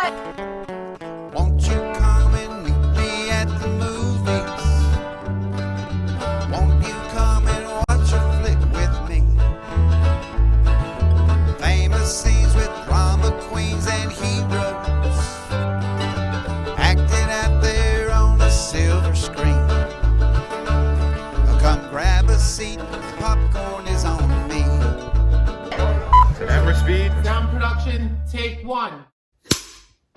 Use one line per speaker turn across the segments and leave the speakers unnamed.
Won't you come and meet me at the movies? Won't you come and watch a flick with me? Famous scenes with drama queens and heroes acting out there on a silver screen. Come grab a seat, the popcorn is on me.
Camera speed.
Sound production, take one.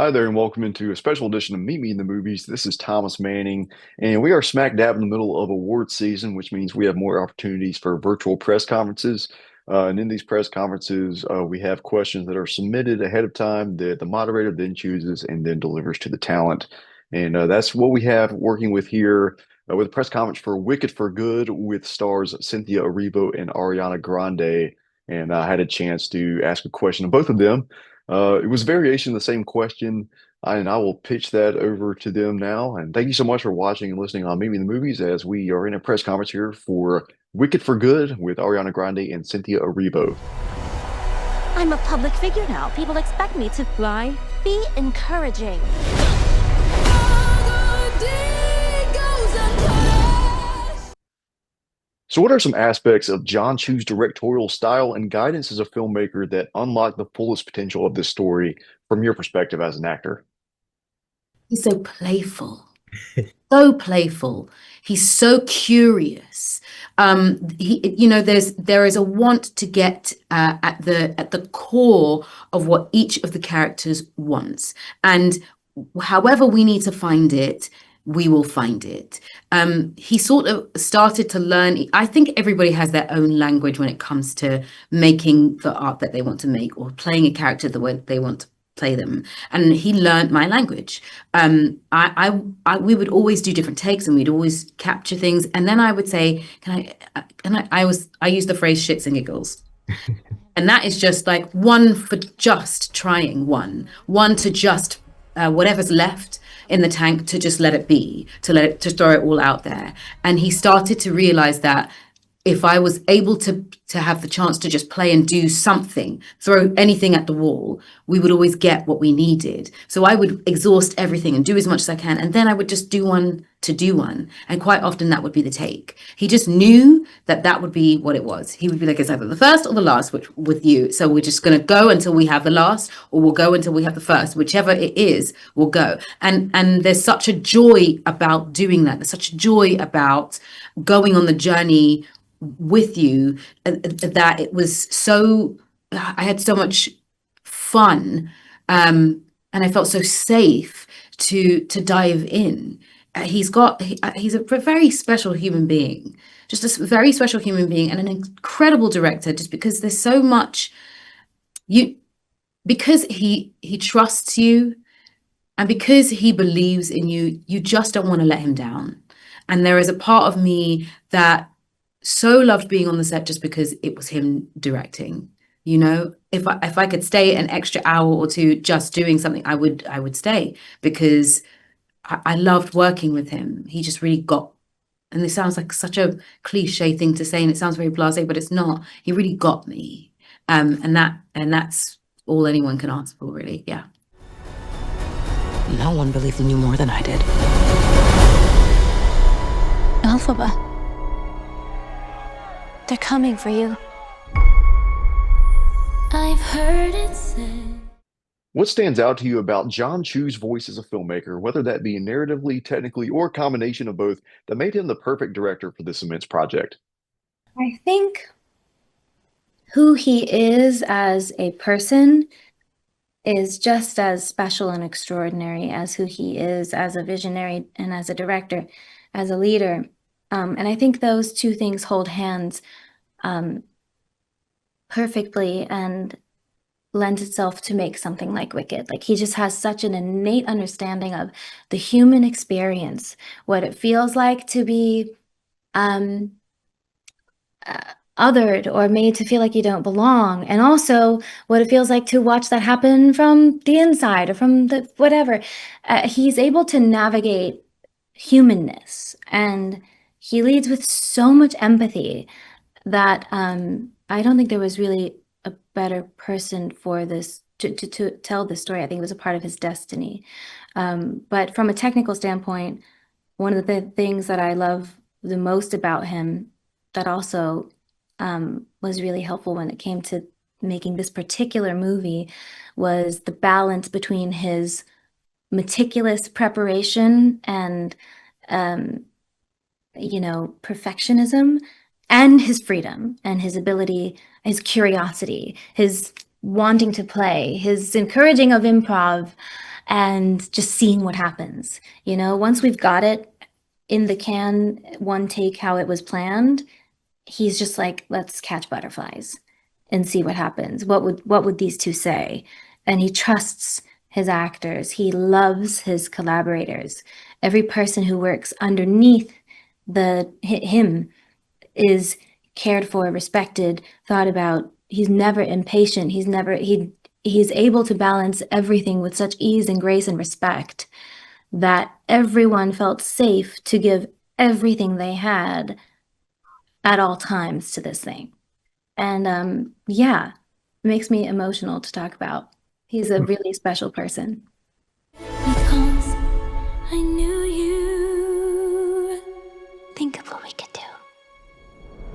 Hi there, and welcome into a special edition of Meet Me in the Movies. This is Thomas Manning, and we are smack dab in the middle of award season, which means we have more opportunities for virtual press conferences. And in these press conferences, we have questions that are submitted ahead of time that the moderator then chooses and then delivers to the talent. And that's what we have working with here with a press conference for Wicked for Good with stars Cynthia Erivo and Ariana Grande. And I had a chance to ask a question of both of them. It was a variation of the same question, and I will pitch that over to them now. And thank you so much for watching and listening on Meet Me in the Movies as we are in a press conference here for Wicked for Good with Ariana Grande and Cynthia Erivo.
I'm a public figure now. People expect me to fly. Be encouraging.
So what are some aspects of Jon Chu's directorial style and guidance as a filmmaker that unlock the fullest potential of this story from your perspective as an actor?
He's so playful, so playful. He's so curious. There is a want to get at the core of what each of the characters wants, and however we need to find it, we will find it. He sort of started to learn. I think everybody has their own language when it comes to making the art that they want to make or playing a character the way they want to play them. And he learned my language. We would always do different takes and we'd always capture things. And then I would say, I use the phrase shits and giggles. And that is just like one for just trying one to just whatever's left in the tank, to just let it be, to throw it all out there. And he started to realize that if I was able to have the chance to just play and do something, throw anything at the wall, we would always get what we needed. So I would exhaust everything and do as much as I can. And then I would just do one to do one. And quite often that would be the take. He just knew that that would be what it was. He would be like, it's either the first or the last with you. So we're just going to go until we have the last, or we'll go until we have the first. Whichever it is, we'll go. And there's such a joy about doing that. There's such a joy about going on the journey with you that it was so, I had so much fun, and I felt so safe to dive in. He's a very special human being, just a very special human being, and an incredible director, just because there's so much because he trusts you, and because he believes in you, you just don't want to let him down. And there is a part of me that so loved being on the set just because it was him directing. If I could stay an extra hour or two just doing something, I would stay, because I loved working with him. He just really got, and this sounds like such a cliche thing to say, and it sounds very blasé, but it's not. He really got me, and that's all anyone can ask for, really. Yeah.
No one believed in you more than I did. Elphaba. They're coming for you. I've heard it said.
What stands out to you about Jon Chu's voice as a filmmaker, whether that be narratively, technically, or a combination of both, that made him the perfect director for this immense project?
I think who he is as a person is just as special and extraordinary as who he is as a visionary and as a director, as a leader. And I think those two things hold hands perfectly and lends itself to make something like Wicked. Like, he just has such an innate understanding of the human experience, what it feels like to be othered or made to feel like you don't belong, and also what it feels like to watch that happen from the inside or from the whatever. He's able to navigate humanness, and he leads with so much empathy that I don't think there was really a better person for this to tell the story. I think it was a part of his destiny. But from a technical standpoint, one of the things that I love the most about him that also was really helpful when it came to making this particular movie was the balance between his meticulous preparation and perfectionism, and his freedom and his ability, his curiosity, his wanting to play, his encouraging of improv, and just seeing what happens. Once we've got it in the can, one take how it was planned, he's just like, let's catch butterflies and see what happens. What would these two say? And he trusts his actors. He loves his collaborators. Every person who works underneath him is cared for, respected, thought about. He's never impatient. He's able to balance everything with such ease and grace and respect that everyone felt safe to give everything they had at all times to this thing. And it makes me emotional to talk about. He's a really special person.
Because I knew you. Think of what we could do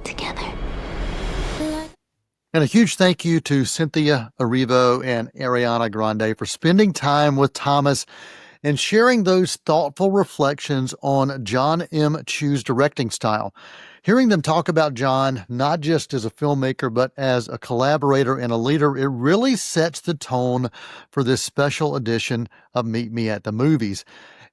together.
And a huge thank you to Cynthia Erivo and Ariana Grande for spending time with Thomas and sharing those thoughtful reflections on Jon M. Chu's directing style. Hearing them talk about Jon, not just as a filmmaker, but as a collaborator and a leader, it really sets the tone for this special edition of Meet Me at the Movies.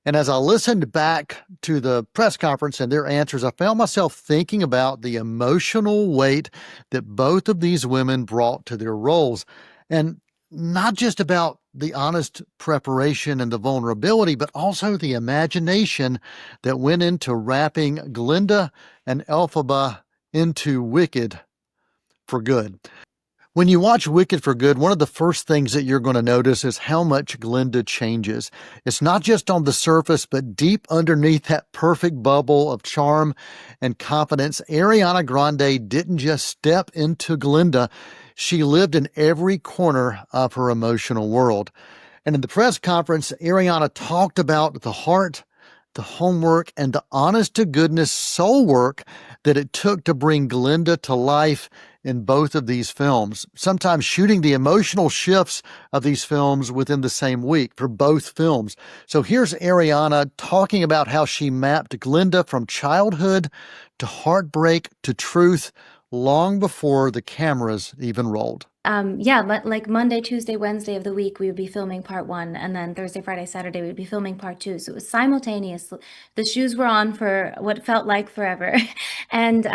And as I listened back to the press conference and their answers, I found myself thinking about the emotional weight that both of these women brought to their roles. And not just about the honest preparation and the vulnerability, but also the imagination that went into wrapping Glinda and Elphaba into Wicked for Good. When you watch Wicked for Good, one of the first things that you're going to notice is how much Glinda changes. It's not just on the surface, but deep underneath that perfect bubble of charm and confidence. Ariana Grande didn't just step into Glinda. She lived in every corner of her emotional world. And in the press conference, Ariana talked about the heart, the homework, and the honest-to-goodness soul work that it took to bring Glinda to life in both of these films, sometimes shooting the emotional shifts of these films within the same week for both films. So here's Ariana talking about how she mapped Glinda from childhood to heartbreak to truth long before the cameras even rolled.
Like Monday, Tuesday, Wednesday of the week, we would be filming part one, and then Thursday, Friday, Saturday, we'd be filming part two. So it was simultaneous. The shoes were on for what felt like forever, and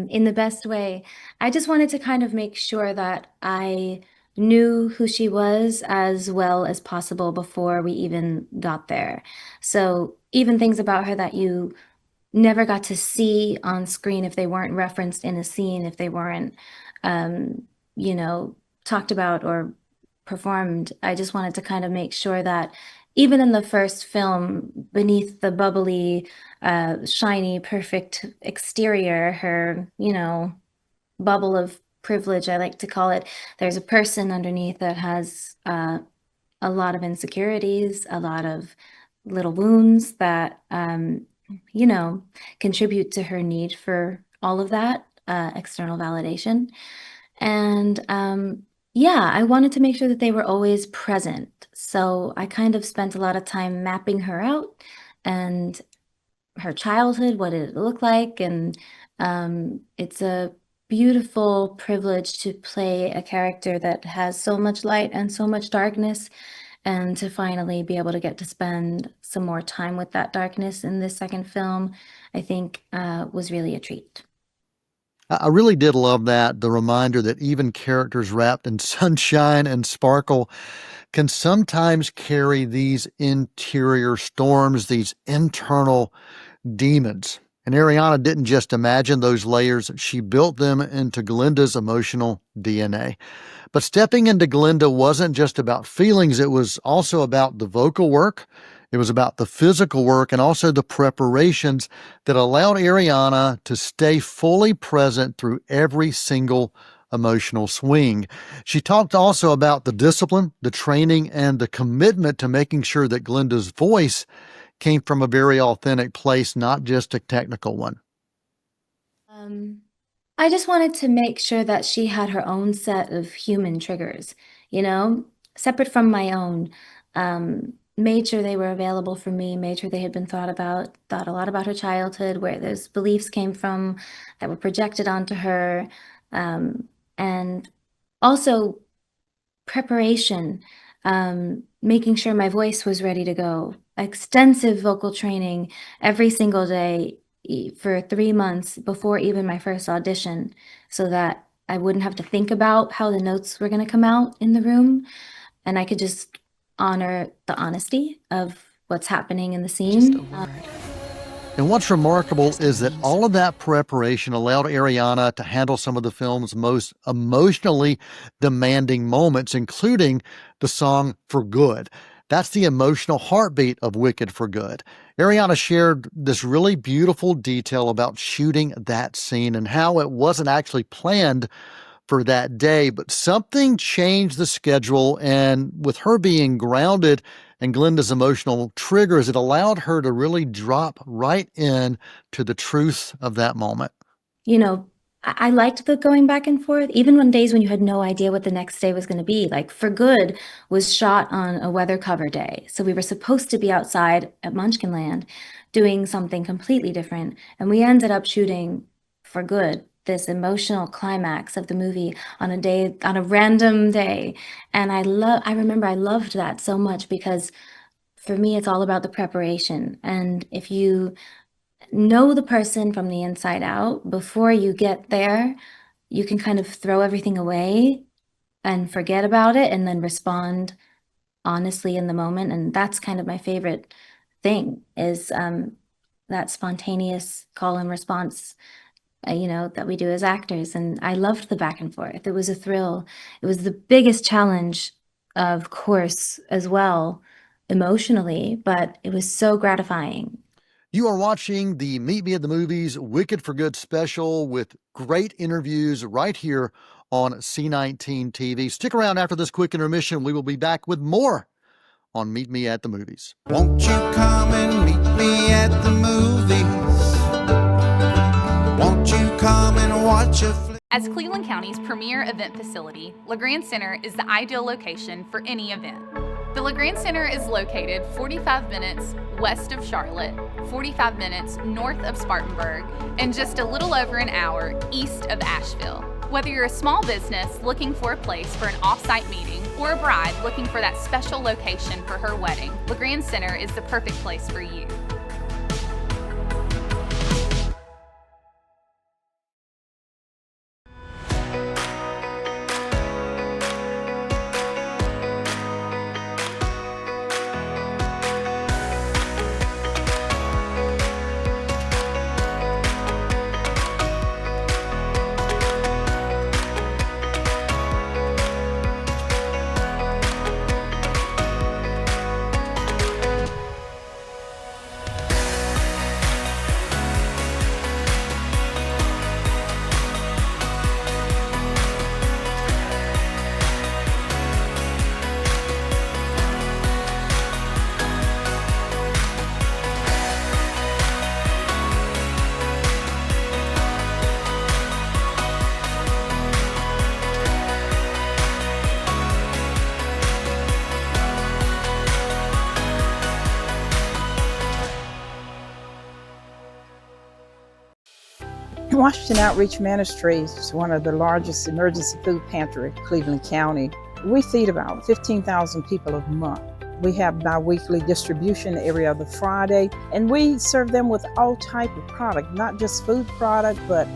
in the best way. I just wanted to kind of make sure that I knew who she was as well as possible before we even got there. So even things about her that you never got to see on screen if they weren't referenced in a scene, if they weren't, talked about or performed. I just wanted to kind of make sure that even in the first film, beneath the bubbly, shiny, perfect exterior, her, bubble of privilege, I like to call it, there's a person underneath that has a lot of insecurities, a lot of little wounds that, contribute to her need for all of that external validation. And I wanted to make sure that they were always present. So I kind of spent a lot of time mapping her out and her childhood, what did it look like? And it's a beautiful privilege to play a character that has so much light and so much darkness, and to finally be able to get to spend some more time with that darkness in this second film, I think was really a treat.
I really did love that, the reminder that even characters wrapped in sunshine and sparkle can sometimes carry these interior storms, these internal demons. And Ariana didn't just imagine those layers, she built them into Glinda's emotional DNA. But stepping into Glinda wasn't just about feelings, it was also about the vocal work. It was about the physical work and also the preparations that allowed Ariana to stay fully present through every single emotional swing. She talked also about the discipline, the training, and the commitment to making sure that Glinda's voice came from a very authentic place, not just a technical one.
I just wanted to make sure that she had her own set of human triggers, separate from my own. Made sure they were available for me, made sure they had been thought a lot about her childhood, where those beliefs came from that were projected onto her. And also preparation, making sure my voice was ready to go. Extensive vocal training every single day for 3 months before even my first audition, so that I wouldn't have to think about how the notes were going to come out in the room, and I could just honor the honesty of what's happening in the scene.
And what's remarkable is that all of that preparation allowed Ariana to handle some of the film's most emotionally demanding moments, including the song For Good. That's the emotional heartbeat of Wicked for Good. Ariana shared this really beautiful detail about shooting that scene and how it wasn't actually planned for that day, but something changed the schedule, and with her being grounded and Glinda's emotional triggers, it allowed her to really drop right in to the truth of that moment.
I liked the going back and forth, even on days when you had no idea what the next day was going to be. Like For Good was shot on a weather cover day. So we were supposed to be outside at Munchkinland doing something completely different. And we ended up shooting For Good, this emotional climax of the movie, on a random day. And I remember I loved that so much, because for me, it's all about the preparation. And if you know the person from the inside out before you get there, you can kind of throw everything away and forget about it and then respond honestly in the moment. And that's kind of my favorite thing, is that spontaneous call and response, that we do as actors. And I loved the back and forth. It was a thrill. It was the biggest challenge, of course, as well, emotionally, but it was so gratifying.
You are watching the Meet Me at the Movies Wicked for Good special with great interviews right here on C19 TV. Stick around after this quick intermission. We will be back with more on Meet Me at the Movies.
Won't you come and meet me at the movies? Won't you come and watch a flick?
As Cleveland County's premier event facility, LeGrand Center is the ideal location for any event. The LeGrand Center is located 45 minutes west of Charlotte, 45 minutes north of Spartanburg, and just a little over an hour east of Asheville. Whether you're a small business looking for a place for an off-site meeting or a bride looking for that special location for her wedding, LeGrand Center is the perfect place for you.
Washington Outreach Ministries is one of the largest emergency food pantry in Cleveland County. We feed about 15,000 people a month. We have bi-weekly distribution every other Friday, and we serve them with all type of product, not just food product, but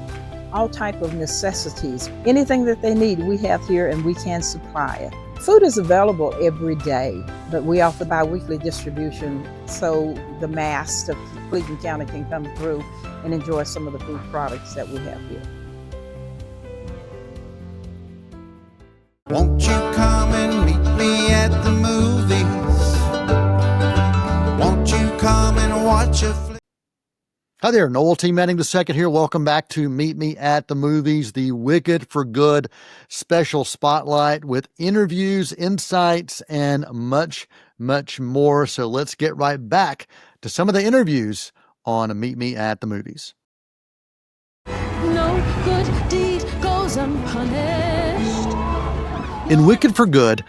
all type of necessities. Anything that they need, we have here and we can supply it. Food is available every day, but we offer bi-weekly distribution so the mass of Cleveland County can come through and enjoy some of the food products that we have here.
Won't you come and meet me at the movies? Won't you come and watch a flick?
Hi there, Noel T. Manning II here. Welcome back to Meet Me at the Movies, the Wicked for Good special spotlight with interviews, insights, and much, much more. So let's get right back to some of the interviews on Meet Me at the Movies.
No good deed goes unpunished.
In Wicked for Good,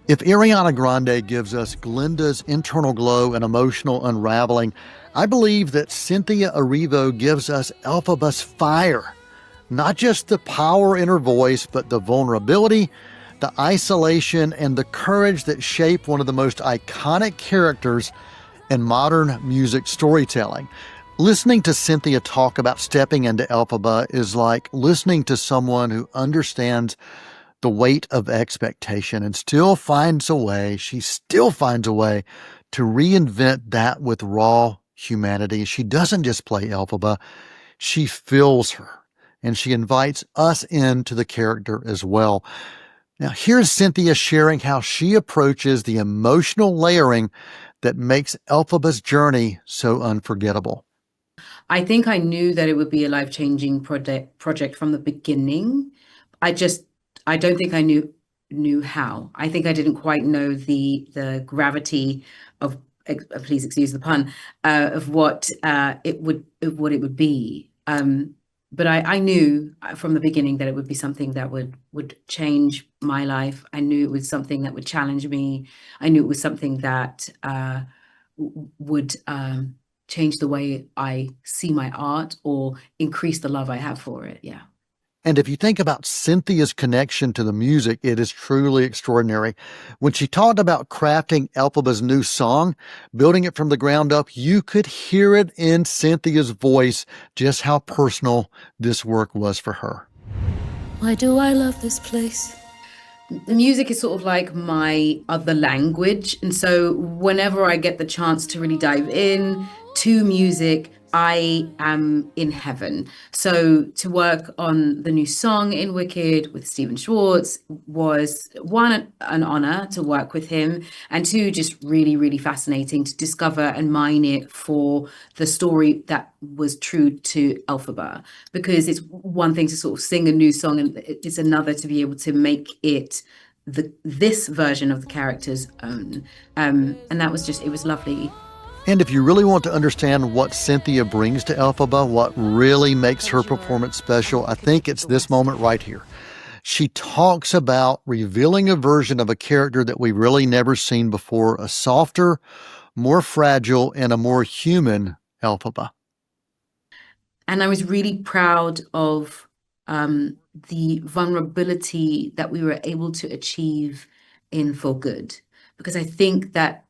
if Ariana Grande gives us Glinda's internal glow and emotional unraveling, I believe that Cynthia Erivo gives us Elphaba's fire. Not just the power in her voice, but the vulnerability, the isolation, and the courage that shape one of the most iconic characters in modern music storytelling. Listening to Cynthia talk about stepping into Elphaba is like listening to someone who understands the weight of expectation and still finds a way, she still finds a way to reinvent that with raw humanity. She doesn't just play Elphaba, she feels her, and she invites us into the character as well. Now, here's Cynthia sharing how she approaches the emotional layering that makes Elphaba's journey so unforgettable.
I think I knew that it would be a life-changing project from the beginning. I don't think I knew how. I think I didn't quite know the gravity of, please excuse the pun, of what it would be. But I knew from the beginning that it would be something that would change my life. I knew it was something that would challenge me. I knew it was something that would change the way I see my art or increase the love I have for it. Yeah.
And if you think about Cynthia's connection to the music, it is truly extraordinary. When she talked about crafting Elphaba's new song, building it from the ground up, you could hear it in Cynthia's voice, just how personal this work was for her.
Why do I love this place?
The music is sort of like my other language. And so whenever I get the chance to really dive in to music, I am in heaven. So to work on the new song in Wicked with Stephen Schwartz was, one, an honor to work with him, and two, just really, really fascinating to discover and mine it for the story that was true to Elphaba. Because it's one thing to sort of sing a new song, and it's another to be able to make it this version of the character's own. And that was just, it was lovely.
And if you really want to understand what Cynthia brings to Elphaba, what really makes her performance special, I think it's this moment right here. She talks about revealing a version of a character that we've really never seen before, a softer, more fragile, and a more human Elphaba.
And I was really proud of the vulnerability that we were able to achieve in For Good, because I think that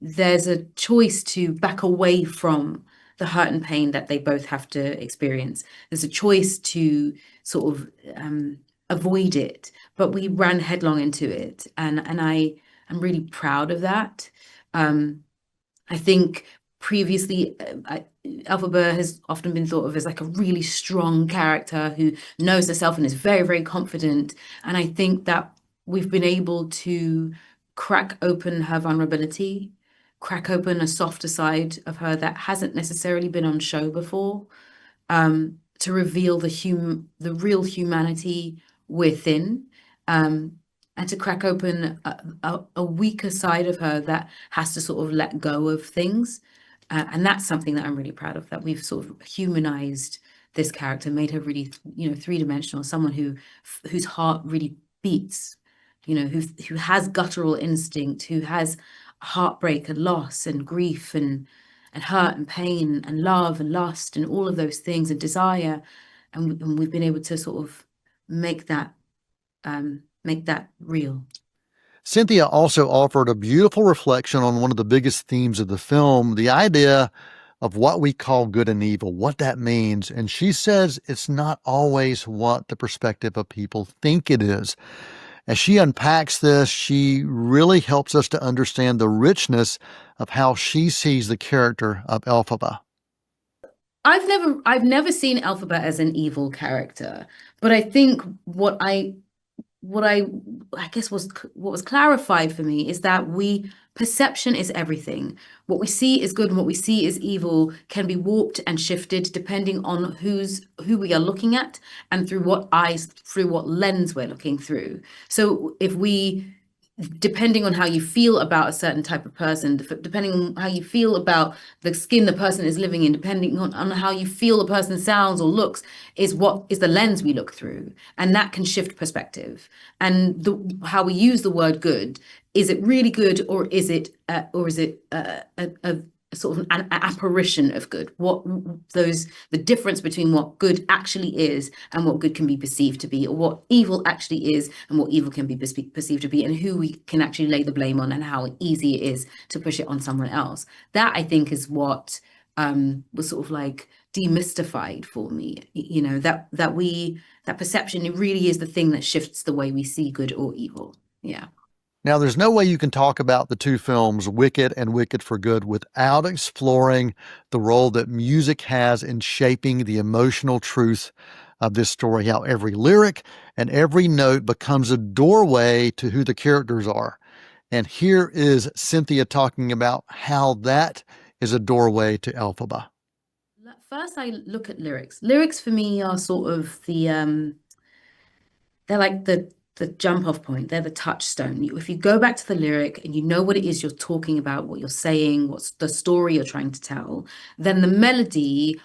there's a choice to back away from the hurt and pain that they both have to experience. There's a choice to sort of avoid it, but we ran headlong into it. And I'm really proud of that. I think previously, Elphaba has often been thought of as like a really strong character who knows herself and is very, very confident. And I think that we've been able to crack open her vulnerability, crack open a softer side of her that hasn't necessarily been on show before, to reveal the real humanity within, and to crack open a weaker side of her that has to sort of let go of things. And that's something that I'm really proud of, that we've sort of humanized this character, made her really, three-dimensional, someone whose heart really beats, who has guttural instinct, who has heartbreak and loss and grief and hurt and pain and love and lust and all of those things and desire. And we've been able to sort of make that real.
Cynthia also offered a beautiful reflection on one of the biggest themes of the film, the idea of what we call good and evil, what that means. And she says it's not always what the perspective of people think it is. As she unpacks this, she really helps us to understand the richness of how she sees the character of Elphaba.
I've never seen Elphaba as an evil character, but I think what I I guess what was clarified for me is that perception is everything. What we see is good and what we see is evil can be warped and shifted depending on who we are looking at and through what lens we're looking through. So depending on how you feel about a certain type of person, depending on how you feel about the skin the person is living in, depending on how you feel a person sounds or looks, is the lens we look through. And that can shift perspective. And how we use the word good, is it really good, or is it a sort of an apparition of good? The difference between what good actually is and what good can be perceived to be, or what evil actually is and what evil can be perceived to be, and who we can actually lay the blame on and how easy it is to push it on someone else. That, I think, is what was sort of like demystified for me, that perception, it really is the thing that shifts the way we see good or evil. Yeah.
Now, there's no way you can talk about the two films, Wicked and Wicked for Good, without exploring the role that music has in shaping the emotional truth of this story, how every lyric and every note becomes a doorway to who the characters are. And here is Cynthia talking about how that is a doorway to Elphaba.
First, I look at lyrics. Lyrics for me are sort of they're like the jump off point. They're the touchstone. If you go back to the lyric and you know what it is you're talking about, what you're saying, what's the story you're trying to tell, then the melody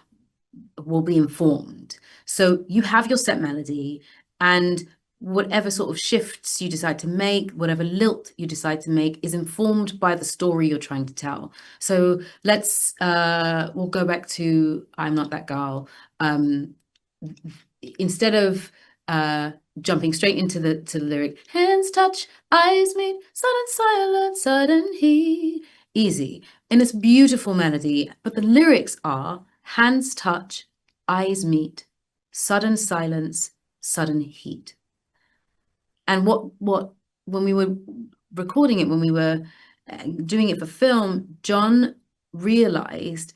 will be informed. So you have your set melody, and whatever sort of shifts you decide to make, whatever lilt you decide to make, is informed by the story you're trying to tell. So we'll go back to I'm Not That Girl. Instead of jumping straight into the lyric, hands touch, eyes meet, sudden silence, sudden heat, easy. And it's beautiful melody, but the lyrics are hands touch, eyes meet, sudden silence, sudden heat. And when we were recording it, when we were doing it for film, Jon realized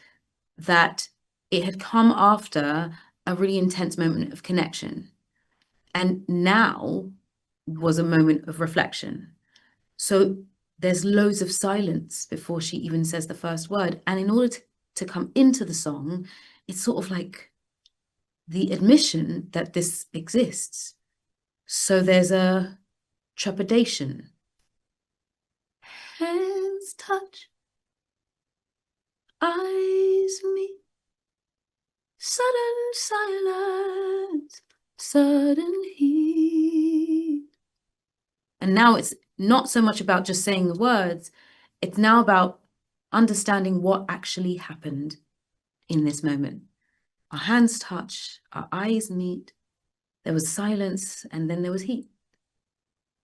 that it had come after a really intense moment of connection. And now was a moment of reflection. So there's loads of silence before she even says the first word. And in order to come into the song, it's sort of like the admission that this exists. So there's a trepidation. Hands touch, eyes meet, sudden silence, sudden heat. And now it's not so much about just saying the words, it's now about understanding what actually happened in this moment. Our hands touch, our eyes meet, there was silence, and then there was heat.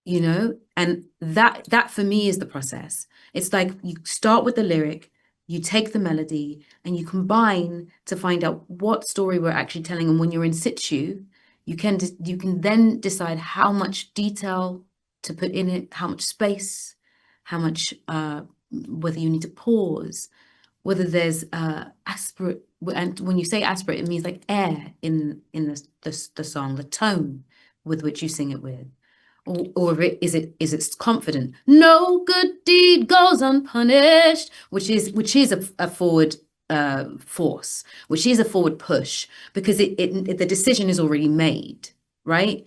And that for me is the process. It's like you start with the lyric, you take the melody, and you combine to find out what story we're actually telling. And when you're in situ, you can then decide how much detail to put in it, how much space, how much, whether you need to pause, whether there's aspirate. And when you say aspirate, it means like air in the song, the tone with which you sing it with. Or is it confident? No good deed goes unpunished, which is a forward force, which is a forward push, because the decision is already made, right?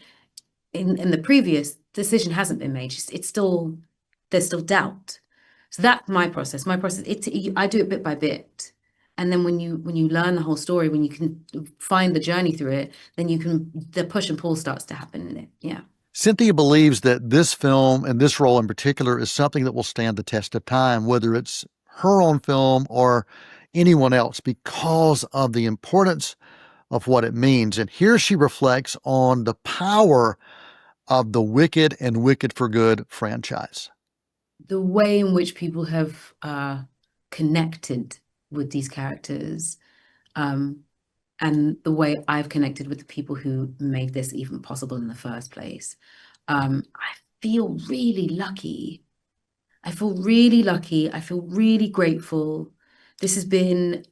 In the previous, decision hasn't been made. There's still doubt. So that's my process. I do it bit by bit. And then when you learn the whole story, when you can find the journey through it, then the push and pull starts to happen in it. Yeah.
Cynthia believes that this film and this role in particular is something that will stand the test of time, whether it's her on film or anyone else, because of the importance of what it means. And here she reflects on the power of the Wicked and Wicked for Good franchise.
The way in which people have connected with these characters, and the way I've connected with the people who made this even possible in the first place. I feel really lucky. I feel really grateful. This has been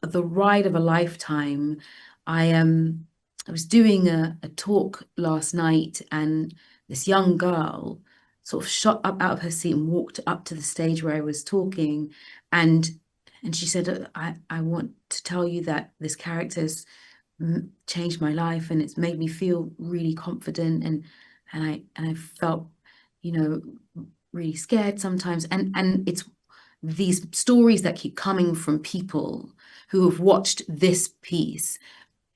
the ride of a lifetime. I was doing a talk last night, and this young girl sort of shot up out of her seat and walked up to the stage where I was talking, and she said, I want to tell you that this character's changed my life, and it's made me feel really confident, and I felt, you know, really scared sometimes, and it's these stories that keep coming from people who have watched this piece.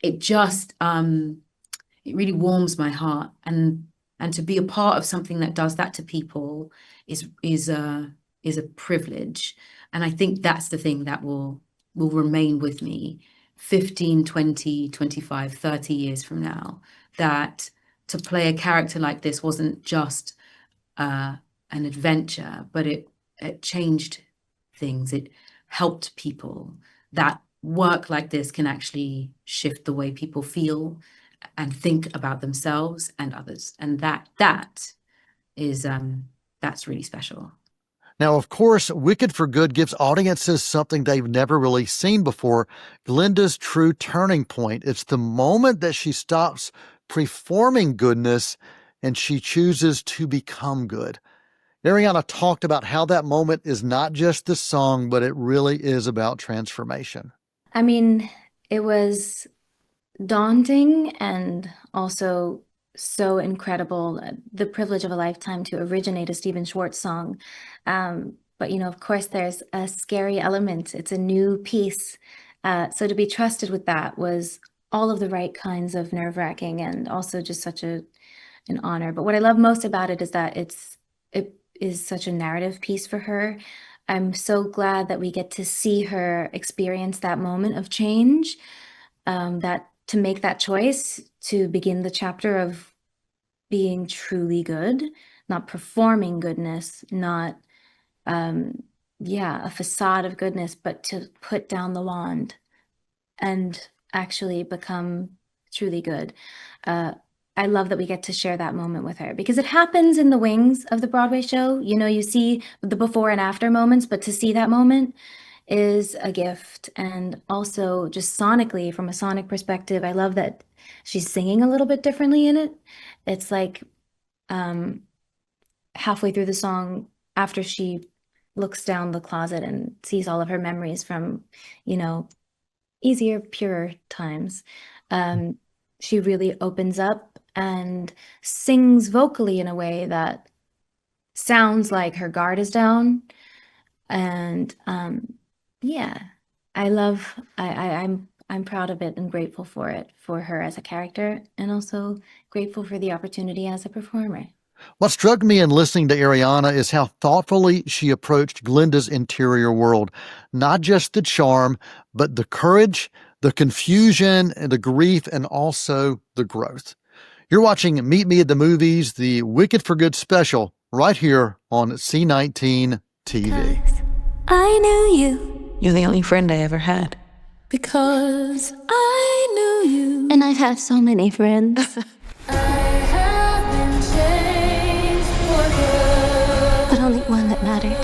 It just it really warms my heart, and to be a part of something that does that to people is a privilege. And I think that's the thing that will remain with me 15, 20, 25, 30 years from now, that to play a character like this wasn't just an adventure, but it changed things. It helped people. That work like this can actually shift the way people feel and think about themselves and others. And that is that's really special.
Now, of course, Wicked for Good gives audiences something they've never really seen before, Glinda's true turning point. It's the moment that she stops performing goodness and she chooses to become good. Ariana talked about how that moment is not just the song, but it really is about transformation.
I mean, it was daunting and also so incredible, the privilege of a lifetime to originate a Stephen Schwartz song. But, you know, of course, there's a scary element. It's a new piece. So to be trusted with that was all of the right kinds of nerve-wracking, and also just such an honor. But what I love most about it is that it is such a narrative piece for her. I'm so glad that we get to see her experience that moment of change, that to make that choice to begin the chapter of being truly good, not performing goodness, not a facade of goodness, but to put down the wand and actually become truly good. I love that we get to share that moment with her, because it happens in the wings of the Broadway show. You know, you see the before and after moments, but to see that moment is a gift. And also just sonically, from a sonic perspective, I love that she's singing a little bit differently in it. It's like halfway through the song, after she looks down the closet and sees all of her memories from, you know, easier, purer times, she really opens up and sings vocally in a way that sounds like her guard is down. And I'm proud of it and grateful for it, for her as a character, and also grateful for the opportunity as a performer.
What struck me in listening to Ariana is how thoughtfully she approached Glinda's interior world. Not just the charm, but the courage, the confusion, and the grief, and also the growth. You're watching Meet Me at the Movies, the Wicked for Good special, right here on C19 TV.
I knew you. You're the only friend I ever had. Because I knew you.
And I've had so many friends.
I have been changed for good.
But only one that mattered.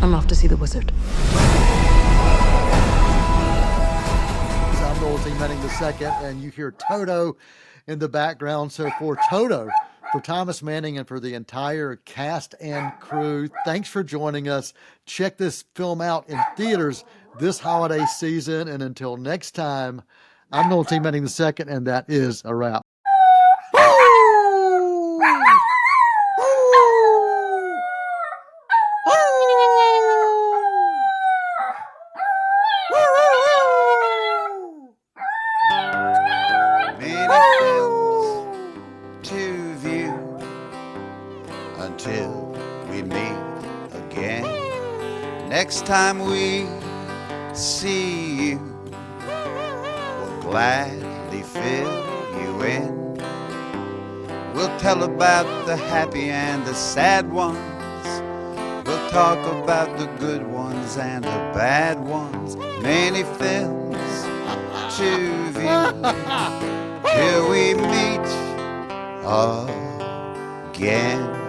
I'm off to see the wizard.
I'm Noel T. II, and you hear Toto in the background. So for Toto, for Thomas Manning, and for the entire cast and crew, thanks for joining us. Check this film out in theaters this holiday season. And until next time, I'm Noel T. Manning II, and that is a wrap.
Many films to view until we meet again. Next time we see you, we'll gladly fill you in. We'll tell about the happy and the sad ones. We'll talk about the good ones and the bad ones. Many films to view till we meet again.